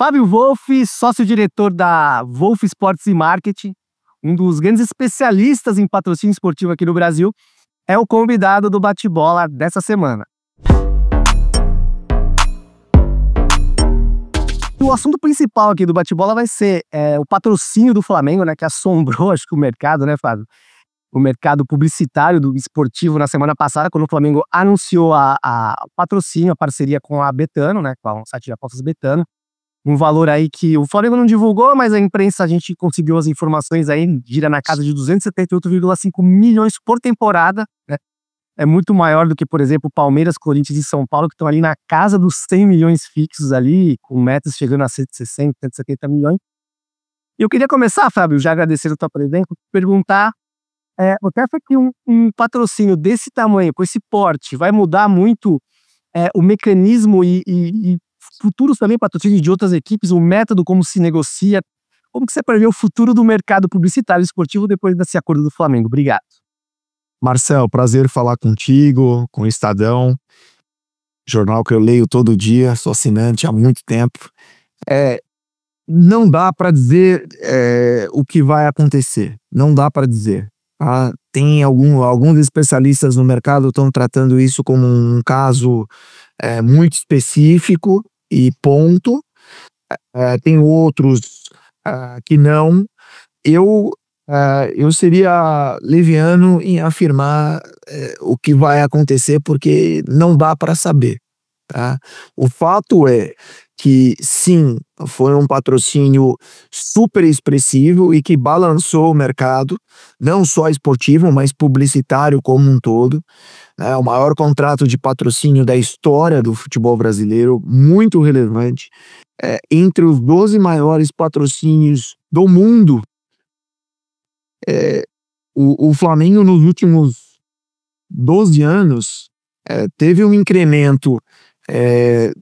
Fábio Wolff, sócio-diretor da Wolff Sports e Marketing, um dos grandes especialistas em patrocínio esportivo aqui no Brasil, é o convidado do Bate-Bola dessa semana. O assunto principal aqui do Bate-Bola vai ser o patrocínio do Flamengo, né, que assombrou, acho que o mercado, né, Fábio? O mercado publicitário do esportivo na semana passada, quando o Flamengo anunciou a patrocínio, a parceria com a Betano, né, com o site de apostas Betano. Um valor aí que o Flamengo não divulgou, mas a imprensa, a gente conseguiu as informações aí, gira na casa de 278,5 milhões por temporada, né? É muito maior do que, por exemplo, Palmeiras, Corinthians e São Paulo, que estão ali na casa dos 100 milhões fixos ali, com metas chegando a 160, 170 milhões. E eu queria começar, Fábio, já agradecendo a tua presença, perguntar, você acha que um patrocínio desse tamanho, com esse porte, vai mudar muito o mecanismo e futuros também patrocínios de outras equipes, o método como se negocia? Como que você prevê o futuro do mercado publicitário esportivo depois desse acordo do Flamengo? Obrigado. Marcel, prazer falar contigo, com o Estadão, jornal que eu leio todo dia, sou assinante há muito tempo. Não dá para dizer o que vai acontecer, não dá para dizer. Tá? Tem alguns especialistas no mercado estão tratando isso como um caso muito específico e ponto. Tem outros que não. Eu seria leviano em afirmar o que vai acontecer, porque não dá para saber. Tá? O fato é que, sim, foi um patrocínio super expressivo e que balançou o mercado, não só esportivo, mas publicitário como um todo. É o maior contrato de patrocínio da história do futebol brasileiro, muito relevante. Entre os 12 maiores patrocínios do mundo, o Flamengo, nos últimos 12 anos, teve um incremento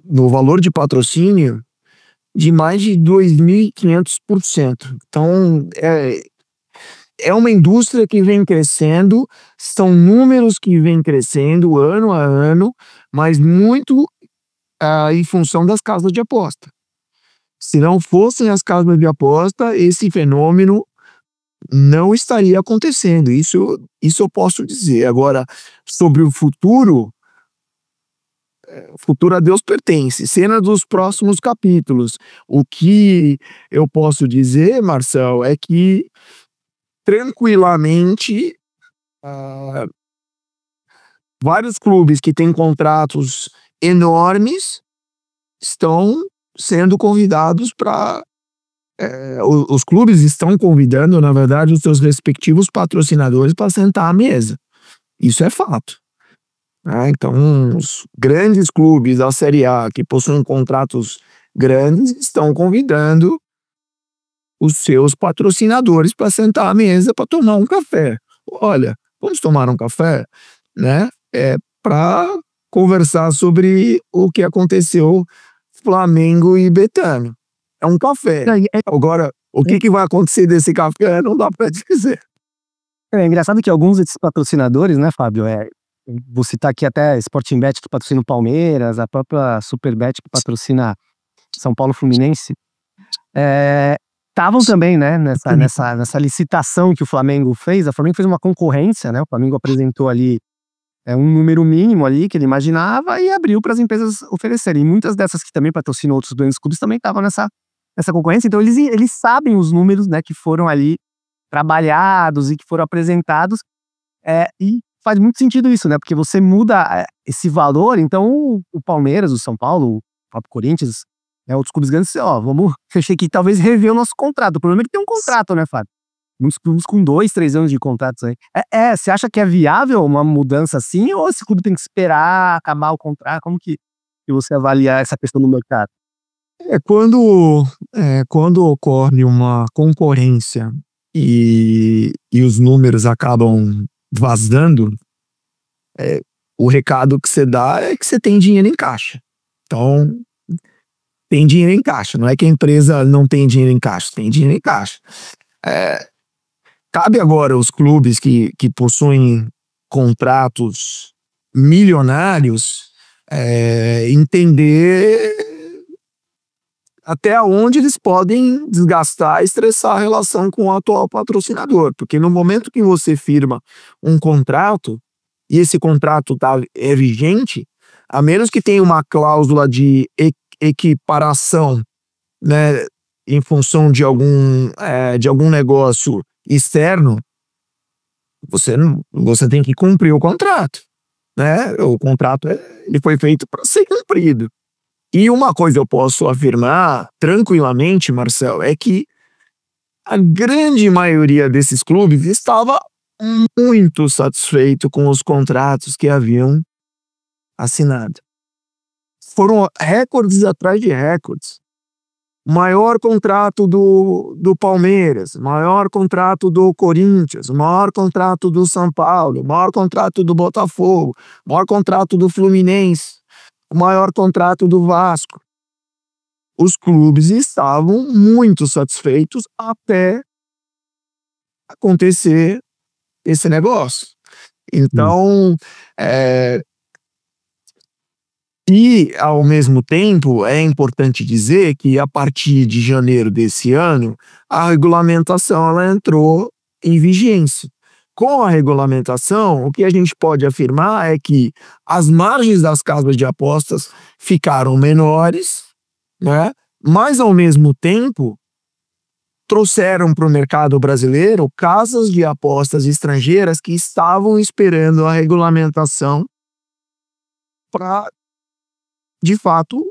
no valor de patrocínio de mais de 2.500%. Então, é uma indústria que vem crescendo, são números que vêm crescendo ano a ano, mas muito em função das casas de aposta. Se não fossem as casas de aposta, esse fenômeno não estaria acontecendo. Isso eu posso dizer. Agora, sobre o futuro a Deus pertence. Cena dos próximos capítulos. O que eu posso dizer, Marcel, é que tranquilamente vários clubes que têm contratos enormes estão sendo convidados para os clubes estão convidando, na verdade, os seus respectivos patrocinadores para sentar à mesa. Isso é fato. Então, os grandes clubes da Série A que possuem contratos grandes estão convidando os seus patrocinadores para sentar à mesa para tomar um café. Olha, vamos tomar um café, né? Para conversar sobre o que aconteceu Flamengo e Betano. É um café. Agora, o que vai acontecer desse café não dá para dizer. É engraçado que alguns desses patrocinadores, né, Fábio, vou citar aqui até a Sportingbet, que patrocina o Palmeiras, a própria Superbet, que patrocina São Paulo Fluminense, estavam também, né, nessa licitação que o Flamengo fez. O Flamengo fez uma concorrência, né, o Flamengo apresentou ali um número mínimo ali que ele imaginava e abriu para as empresas oferecerem. E muitas dessas que também patrocinam outros grandes clubes também estavam nessa concorrência. Então eles sabem os números, né, que foram ali trabalhados e que foram apresentados, e faz muito sentido isso, né, porque você muda esse valor. Então o Palmeiras, o São Paulo, o próprio Corinthians, outros clubes grandes, vamos fechar aqui, talvez rever o nosso contrato. O problema é que tem um contrato, né, Fábio? Muitos clubes com 2, 3 anos de contratos aí. Você acha que é viável uma mudança assim, ou esse clube tem que esperar acabar o contrato? Como que você avalia essa questão do mercado? Quando ocorre uma concorrência e os números acabam vazando, o recado que você dá é que você tem dinheiro em caixa. Então, tem dinheiro em caixa. Não é que a empresa não tem dinheiro em caixa, tem dinheiro em caixa. Cabe agora aos clubes que possuem contratos milionários entender até onde eles podem desgastar e estressar a relação com o atual patrocinador. Porque no momento que você firma um contrato, e esse contrato é vigente, a menos que tenha uma cláusula de equiparação, né, em função de algum negócio externo, você tem que cumprir o contrato, né? O contrato ele foi feito para ser cumprido. E uma coisa eu posso afirmar tranquilamente, Marcel, é que a grande maioria desses clubes estava muito satisfeito com os contratos que haviam assinado. Foram recordes atrás de recordes. Maior contrato do Palmeiras, maior contrato do Corinthians, maior contrato do São Paulo, maior contrato do Botafogo, maior contrato do Fluminense, o maior contrato do Vasco. Os clubes estavam muito satisfeitos até acontecer esse negócio. Então, e, ao mesmo tempo, é importante dizer que, a partir de janeiro desse ano, a regulamentação ela entrou em vigência. Com a regulamentação, o que a gente pode afirmar é que as margens das casas de apostas ficaram menores, né? Mas, ao mesmo tempo, trouxeram para o mercado brasileiro casas de apostas estrangeiras que estavam esperando a regulamentação para, de fato,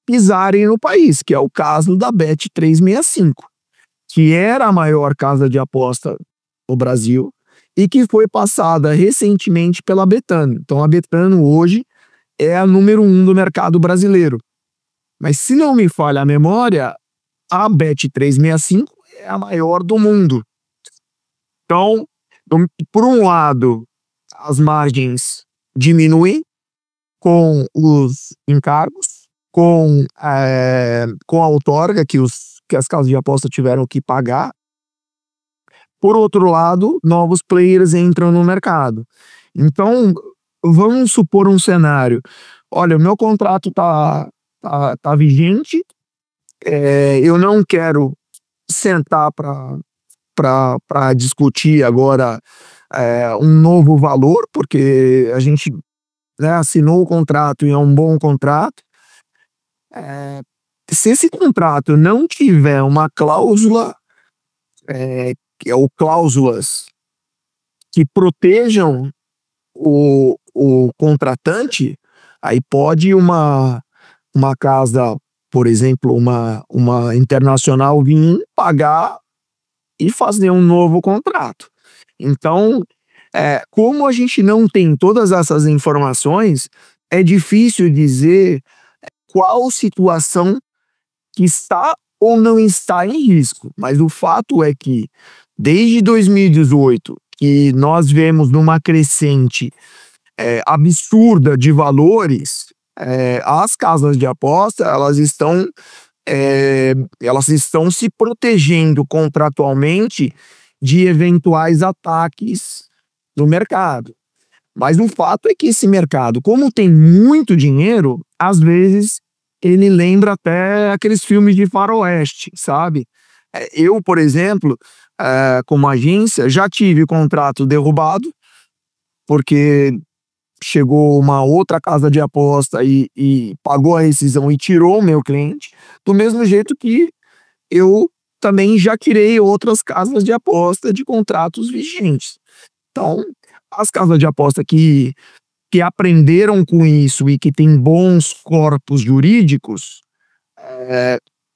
pisarem no país, que é o caso da Bet365, que era a maior casa de aposta no Brasil e que foi passada recentemente pela Betano. Então a Betano hoje é a número 1 do mercado brasileiro. Mas se não me falha a memória, a Bet365 é a maior do mundo. Então, por um lado, as margens diminuem com os encargos, com a outorga que as casas de aposta tiveram que pagar. Por outro lado, novos players entram no mercado. Então, vamos supor um cenário. Olha, o meu contrato tá vigente, eu não quero sentar para discutir agora um novo valor, porque a gente, né, assinou o contrato e é um bom contrato. Se esse contrato não tiver uma cláusula, ou cláusulas que protejam o contratante, aí pode uma casa, por exemplo, uma internacional vir pagar e fazer um novo contrato. Então, como a gente não tem todas essas informações, é difícil dizer qual situação que está ou não está em risco. Mas o fato é que, desde 2018, que nós vemos numa crescente absurda de valores, as casas de aposta elas estão se protegendo contratualmente de eventuais ataques no mercado. Mas o fato é que esse mercado, como tem muito dinheiro, às vezes ele lembra até aqueles filmes de faroeste, sabe? Eu, por exemplo, como agência, já tive contrato derrubado, porque chegou uma outra casa de aposta e pagou a rescisão e tirou o meu cliente, do mesmo jeito que eu também já tirei outras casas de aposta de contratos vigentes. Então, as casas de aposta que aprenderam com isso e que têm bons corpos jurídicos,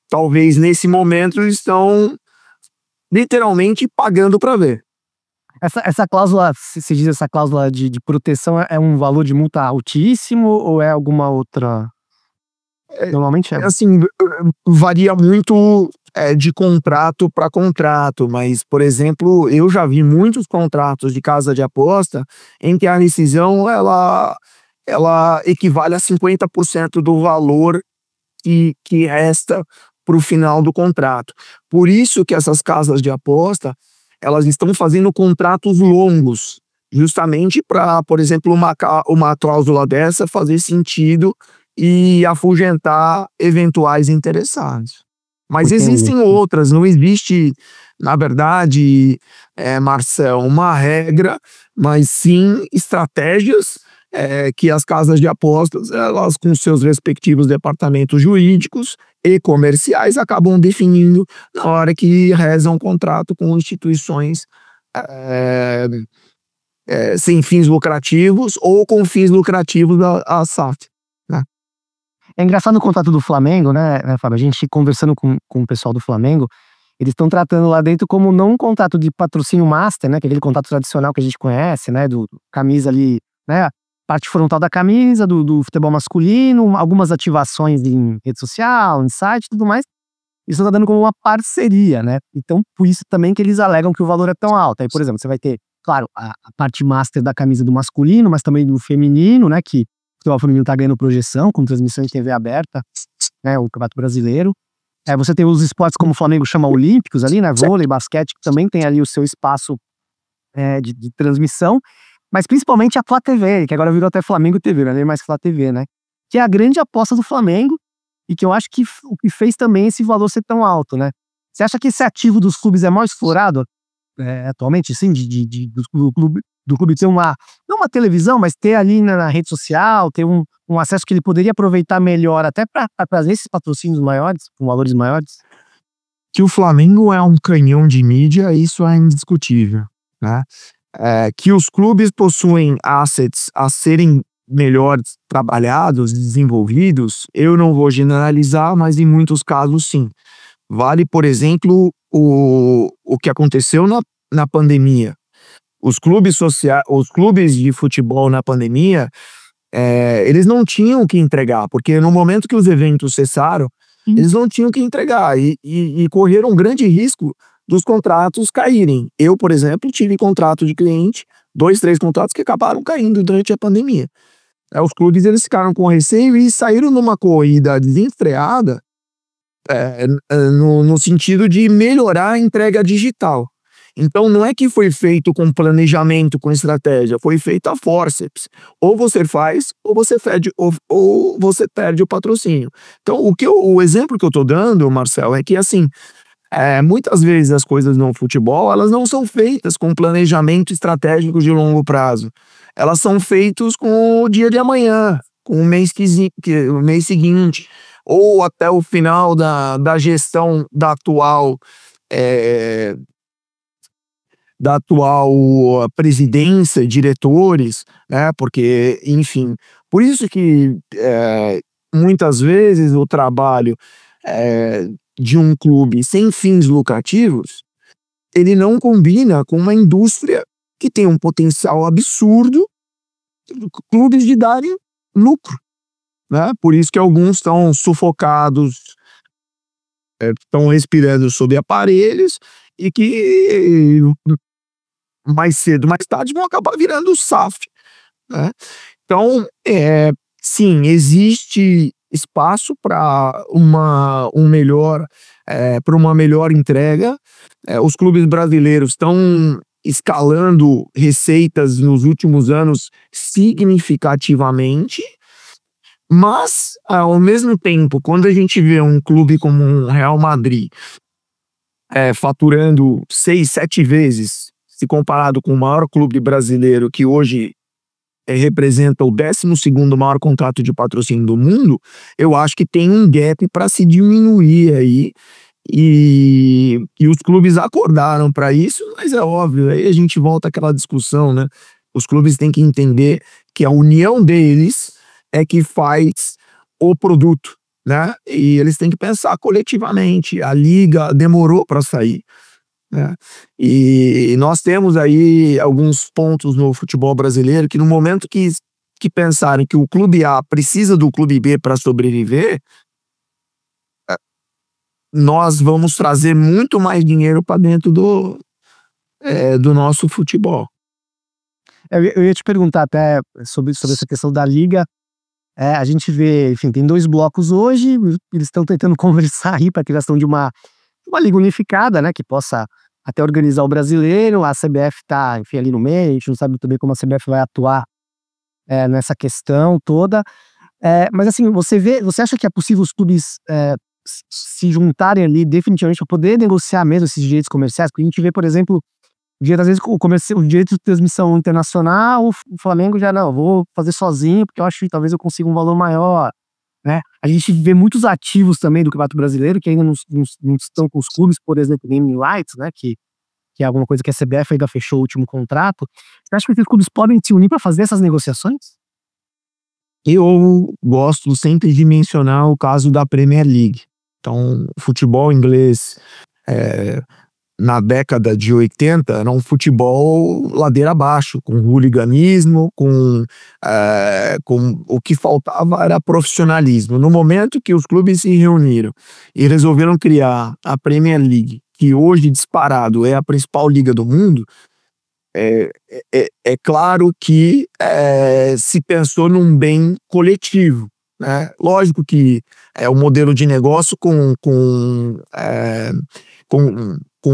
talvez nesse momento estão literalmente pagando para ver. Essa cláusula, se diz essa cláusula de proteção, é um valor de multa altíssimo ou é alguma outra? Normalmente é. Assim, varia muito de contrato para contrato, mas, por exemplo, eu já vi muitos contratos de casa de aposta em que a rescisão ela equivale a 50% do valor que resta para o final do contrato. Por isso que essas casas de aposta elas estão fazendo contratos longos, justamente para, por exemplo, uma cláusula dessa fazer sentido e afugentar eventuais interessados. Mas Entendi. existem outras, não existe, na verdade, Marcel, uma regra, mas sim estratégias que as casas de apostas, elas com seus respectivos departamentos jurídicos e comerciais, acabam definindo na hora que rezam um contrato com instituições sem fins lucrativos ou com fins lucrativos a SAF. Né? É engraçado no contrato do Flamengo, né, Fábio? A gente conversando com o pessoal do Flamengo, eles estão tratando lá dentro como não um contrato de patrocínio master, né? Que é aquele contrato tradicional que a gente conhece, né? Do camisa ali, né? Parte frontal da camisa, do futebol masculino, algumas ativações em rede social, em site e tudo mais. Isso tá dando como uma parceria, né? Então, por isso também que eles alegam que o valor é tão alto. Aí, por exemplo, você vai ter, claro, a parte master da camisa do masculino, mas também do feminino, né? Que o futebol feminino tá ganhando projeção, com transmissão em TV aberta, né? O Campeonato Brasileiro. Você tem os esportes como o Flamengo chama olímpicos ali, né? Vôlei, basquete, que também tem ali o seu espaço de transmissão. Mas principalmente a Flá TV, que agora virou até Flamengo TV, não é nem mais Flá TV, né? Que é a grande aposta do Flamengo e que eu acho que o que fez também esse valor ser tão alto, né? Você acha que esse ativo dos clubes é mal explorado atualmente, sim, do clube ter não uma televisão, mas ter ali na rede social, ter um acesso que ele poderia aproveitar melhor até para trazer esses patrocínios maiores, com valores maiores? Que o Flamengo é um canhão de mídia, isso é indiscutível, né? Que os clubes possuem assets a serem melhor trabalhados, desenvolvidos, eu não vou generalizar, mas em muitos casos sim. Vale, por exemplo, o que aconteceu na pandemia. Os clubes de futebol na pandemia, eles não tinham o que entregar, porque no momento que os eventos cessaram, eles não tinham o que entregar e correram um grande risco dos contratos caírem. Eu, por exemplo, tive contrato de cliente, 2, 3 contratos que acabaram caindo durante a pandemia. Os clubes eles ficaram com receio e saíram numa corrida desenfreada no sentido de melhorar a entrega digital. Então não é que foi feito com planejamento, com estratégia, foi feito a forceps. Ou você faz, ou você perde o patrocínio. Então o exemplo que eu estou dando, Marcel, é que assim, muitas vezes as coisas no futebol, elas não são feitas com planejamento estratégico de longo prazo. Elas são feitas com o dia de amanhã, com o mês seguinte, ou até o final da gestão da atual presidência, diretores, né? Porque, enfim, por isso que muitas vezes o trabalho de um clube sem fins lucrativos, ele não combina com uma indústria que tem um potencial absurdo de clubes de darem lucro, né? Por isso que alguns estão sufocados, estão respirando sob aparelhos e que mais cedo, mais tarde vão acabar virando SAF, né? Então, sim, existe espaço para uma melhor entrega. Os clubes brasileiros estão escalando receitas nos últimos anos significativamente, mas, ao mesmo tempo, quando a gente vê um clube como o Real Madrid faturando 6, 7 vezes, se comparado com o maior clube brasileiro, que hoje representa o 12º maior contrato de patrocínio do mundo, eu acho que tem um gap para se diminuir aí, e os clubes acordaram para isso, mas é óbvio, aí a gente volta àquela discussão, né? Os clubes têm que entender que a união deles é que faz o produto, né? E eles têm que pensar coletivamente. A liga demorou para sair, né? E nós temos aí alguns pontos no futebol brasileiro que no momento que pensarem que o clube A precisa do clube B para sobreviver, nós vamos trazer muito mais dinheiro para dentro do nosso futebol. Eu ia te perguntar até sobre essa questão da liga. A gente vê, enfim, tem 2 blocos hoje, eles estão tentando conversar aí para a criação de uma liga unificada, né, que possa até organizar o brasileiro. A CBF está, enfim, ali no meio, a gente não sabe muito bem como a CBF vai atuar nessa questão toda. Mas assim, você acha que é possível os clubes se juntarem ali definitivamente para poder negociar mesmo esses direitos comerciais? Porque a gente vê, por exemplo, às vezes o direito de transmissão internacional, o Flamengo já não, vou fazer sozinho, porque eu acho que talvez eu consiga um valor maior, né? A gente vê muitos ativos também do Campeonato Brasileiro que ainda não estão com os clubes, por exemplo, naming rights, né? Que é alguma coisa que a CBF ainda fechou o último contrato. Você acha que esses clubes podem se unir para fazer essas negociações? Eu gosto sempre de mencionar o caso da Premier League. Então, o futebol inglês, na década de 80, era um futebol ladeira abaixo, com hooliganismo, com o que faltava era profissionalismo. No momento que os clubes se reuniram e resolveram criar a Premier League, que hoje disparado é a principal liga do mundo, é claro que se pensou num bem coletivo, né? Lógico que é um modelo de negócio com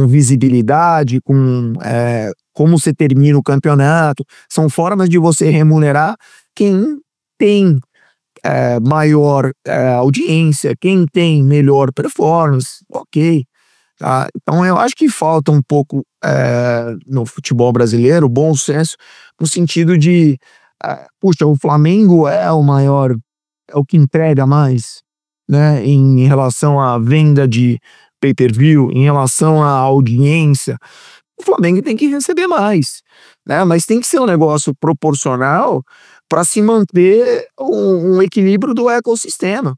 visibilidade, como você termina o campeonato, são formas de você remunerar quem tem maior audiência, quem tem melhor performance, ok. Tá? Então eu acho que falta um pouco no futebol brasileiro bom senso, no sentido de puxa, o Flamengo é o maior, é o que entrega mais, né, em relação à venda de pay-per-view, em relação à audiência. O Flamengo tem que receber mais, né? Mas tem que ser um negócio proporcional para se manter um equilíbrio do ecossistema,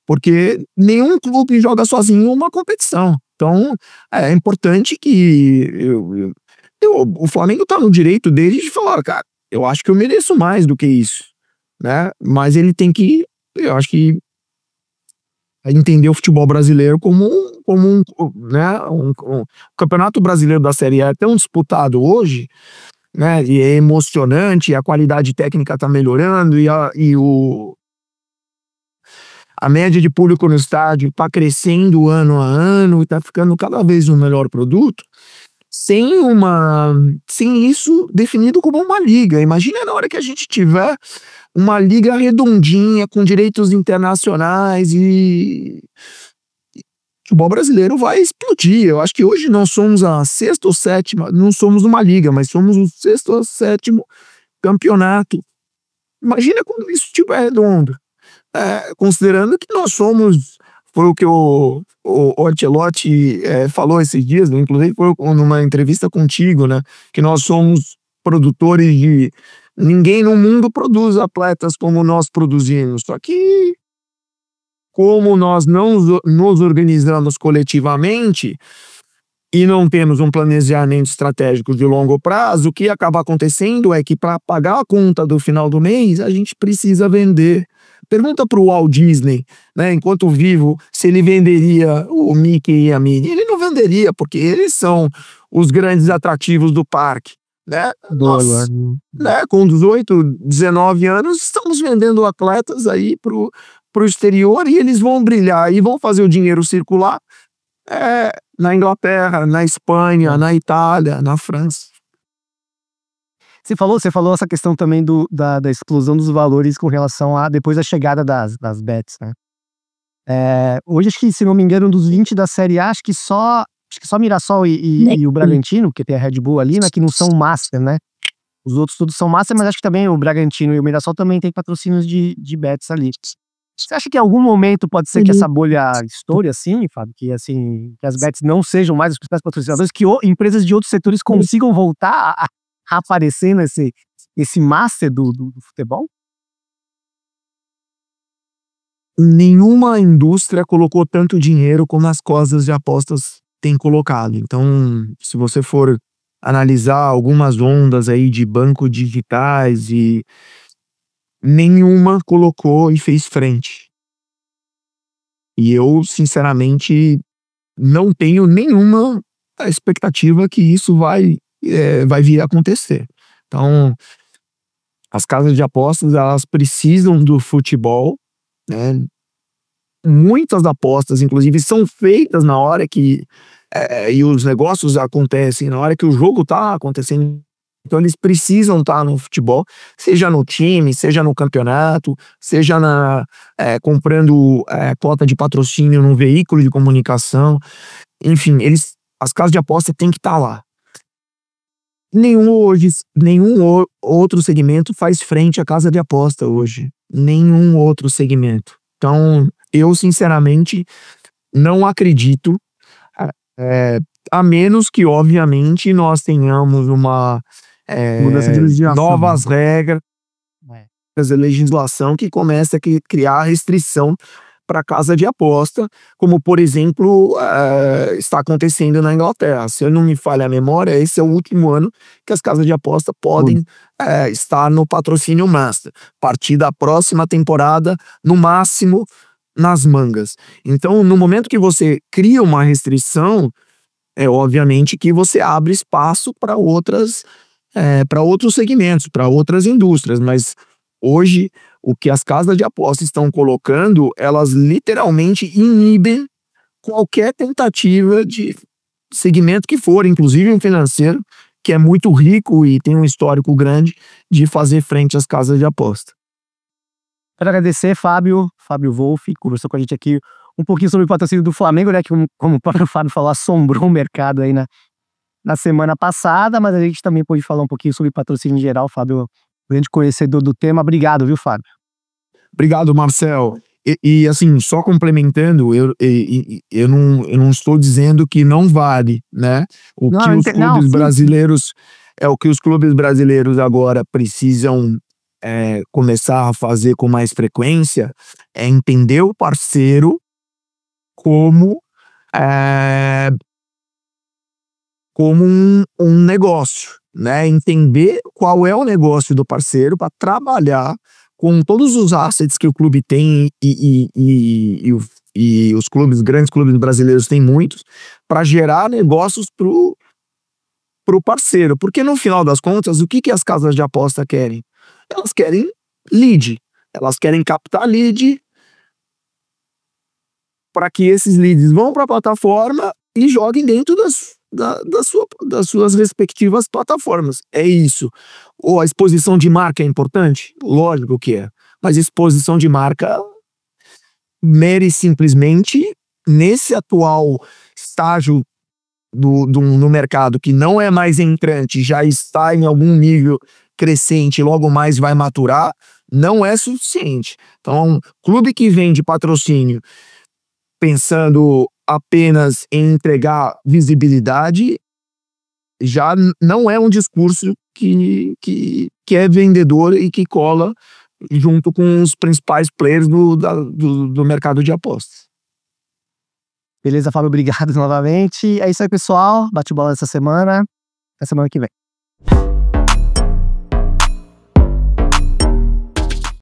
porque nenhum clube joga sozinho uma competição. Então, é importante que o Flamengo está no direito dele de falar, cara, eu acho que eu mereço mais do que isso, né? Mas ele tem que, eu acho que, entender o futebol brasileiro como né, o Campeonato Brasileiro da Série A é tão disputado hoje, né? E é emocionante, a qualidade técnica está melhorando a média de público no estádio está crescendo ano a ano e está ficando cada vez um melhor produto, sem isso definido como uma liga. Imagina na hora que a gente tiver uma liga redondinha, com direitos internacionais, e o futebol brasileiro vai explodir. Eu acho que hoje nós somos a 6ª ou 7ª, não somos uma liga, mas somos o 6º ou 7º campeonato. Imagina quando isso estiver redondo. Considerando que nós somos, foi o que o Ancelotti falou esses dias, né? Inclusive foi numa entrevista contigo, né? Que nós somos produtores de... Ninguém no mundo produz atletas como nós produzimos, só que como nós não nos organizamos coletivamente e não temos um planejamento estratégico de longo prazo, o que acaba acontecendo é que para pagar a conta do final do mês, a gente precisa vender. Pergunta para o Walt Disney, né, enquanto vivo, se ele venderia o Mickey e a Minnie. Ele não venderia, porque eles são os grandes atrativos do parque, né? Nós, né, com 18, 19 anos, estamos vendendo atletas aí pro exterior e eles vão brilhar e vão fazer o dinheiro circular na Inglaterra, na Espanha, na Itália, na França. Você falou essa questão também da explosão dos valores com relação a depois da chegada das bets, né? Hoje, acho que, se não me engano, dos 20 da Série A, acho que só Mirassol e o Bragantino, porque tem a Red Bull ali, né, que não são Master, né? Os outros todos são Master, mas acho que também o Bragantino e o Mirassol também tem patrocínios de bets ali. Você acha que em algum momento pode ser que essa bolha estoure assim, Fábio? Que as bets não sejam mais os principais patrocinadores, que empresas de outros setores consigam voltar a aparecer nesse master do futebol? Nenhuma indústria colocou tanto dinheiro como as casas de apostas têm colocado. Então, se você for analisar algumas ondas aí de bancos digitais, e nenhuma colocou e fez frente. E eu, sinceramente, não tenho nenhuma expectativa que isso vai vir a acontecer. Então, as casas de apostas, elas precisam do futebol, né? Muitas apostas, inclusive, são feitas na hora que e os negócios acontecem na hora que o jogo está acontecendo. Então eles precisam estar no futebol, seja no time, seja no campeonato, seja comprando cota de patrocínio num veículo de comunicação. Enfim, as casas de aposta têm que estar lá. Nenhum outro segmento faz frente à casa de aposta hoje. Nenhum outro segmento. Então, eu sinceramente não acredito, a menos que, obviamente, nós tenhamos Mudança de legislação. novas regras, legislação que comece a criar restrição para casa de aposta, como, por exemplo, está acontecendo na Inglaterra. Se eu não me falha a memória, esse é o último ano que as casas de aposta podem estar no patrocínio master. A partir da próxima temporada, no máximo, nas mangas. Então, no momento que você cria uma restrição, obviamente que você abre espaço para outros segmentos, para outras indústrias, mas hoje o que as casas de aposta estão colocando, elas literalmente inibem qualquer tentativa de segmento que for, inclusive um financeiro, que é muito rico e tem um histórico grande de fazer frente às casas de aposta. Quero agradecer, Fábio Wolff, conversou com a gente aqui um pouquinho sobre o patrocínio do Flamengo, né, que como o próprio Fábio falou, assombrou o mercado aí na semana passada, mas a gente também pôde falar um pouquinho sobre patrocínio em geral. Fábio, grande conhecedor do tema. Obrigado, viu, Fábio? Obrigado, Marcel. E assim, só complementando, eu não estou dizendo que não vale, né? O que os clubes brasileiros agora precisam começar a fazer com mais frequência é entender o parceiro como um negócio, né? Entender qual é o negócio do parceiro para trabalhar com todos os assets que o clube tem e os grandes clubes brasileiros têm muitos, para gerar negócios pro parceiro. Porque no final das contas, o que as casas de aposta querem? Elas querem lead. Elas querem captar lead para que esses leads vão para a plataforma e joguem dentro das suas respectivas plataformas. É isso. Ou a exposição de marca é importante? Lógico que é. Mas exposição de marca, mere simplesmente, nesse atual estágio no mercado, que não é mais entrante, já está em algum nível crescente, logo mais vai maturar, não é suficiente. Então, clube que vende patrocínio pensando apenas em entregar visibilidade, já não é um discurso que é vendedor e que cola junto com os principais players do mercado de apostas. Beleza, Fábio, obrigado novamente. É isso aí, pessoal. Bate bola essa semana. Até semana que vem.